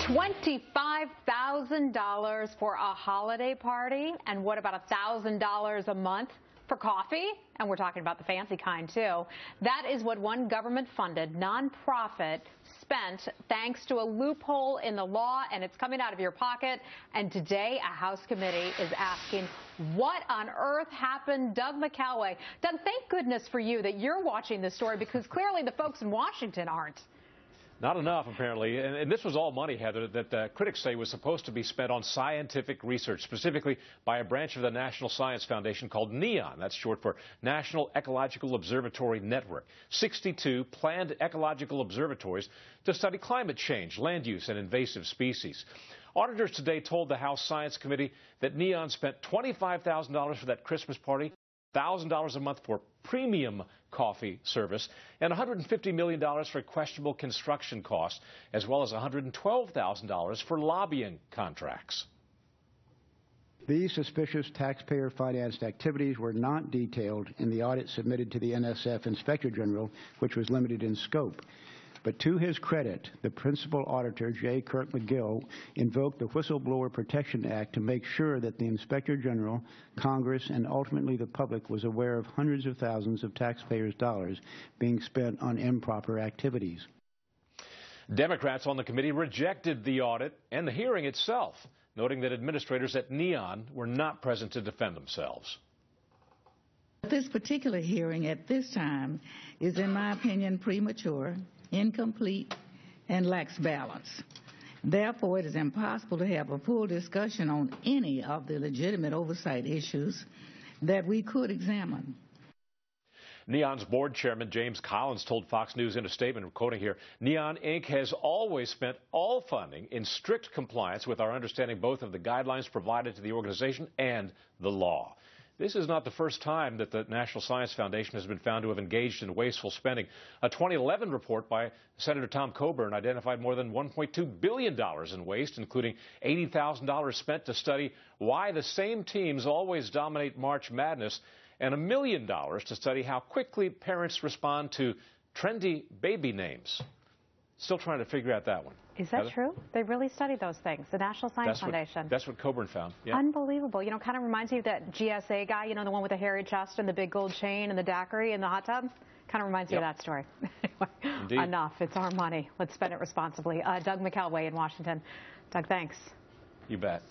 $25,000 for a holiday party, and what about $1,000 a month for coffee? And we're talking about the fancy kind, too. That is what one government-funded nonprofit spent thanks to a loophole in the law, and it's coming out of your pocket. And today, a House committee is asking, what on earth happened? Doug McCalloway. Doug, thank goodness for you that you're watching this story, because clearly the folks in Washington aren't. Not enough, apparently. And this was all money, Heather, that critics say was supposed to be spent on scientific research, specifically by a branch of the National Science Foundation called NEON. That's short for National Ecological Observatory Network. 62 planned ecological observatories to study climate change, land use, and invasive species. Auditors today told the House Science Committee that NEON spent $25,000 for that Christmas party, $1,000 a month for premium coffee service, and $150 million for questionable construction costs, as well as $112,000 for lobbying contracts. These suspicious taxpayer-financed activities were not detailed in the audit submitted to the NSF Inspector General, which was limited in scope. But to his credit, the principal auditor, J. Kirk McGill, invoked the Whistleblower Protection Act to make sure that the Inspector General, Congress, and ultimately the public was aware of hundreds of thousands of taxpayers' dollars being spent on improper activities. Democrats on the committee rejected the audit and the hearing itself, noting that administrators at NEON were not present to defend themselves. This particular hearing at this time is, in my opinion, premature, incomplete, and lacks balance. Therefore, it is impossible to have a full discussion on any of the legitimate oversight issues that we could examine. NEON's board chairman, James Collins, told Fox News in a statement, I'm quoting here, NEON, Inc. has always spent all funding in strict compliance with our understanding both of the guidelines provided to the organization and the law. This is not the first time that the National Science Foundation has been found to have engaged in wasteful spending. A 2011 report by Senator Tom Coburn identified more than $1.2 billion in waste, including $80,000 spent to study why the same teams always dominate March Madness, and $1 million to study how quickly parents respond to trendy baby names. Still trying to figure out that one. Is that true? They really studied those things, the National Science Foundation. That's what Coburn found. Yeah. Unbelievable. You know, kind of reminds me of that GSA guy, you know, the one with the hairy chest and the big gold chain and the daiquiri in the hot tub. Kind of reminds me of that story. Anyway, enough. It's our money. Let's spend it responsibly. Doug McCalloway in Washington. Doug, thanks. You bet.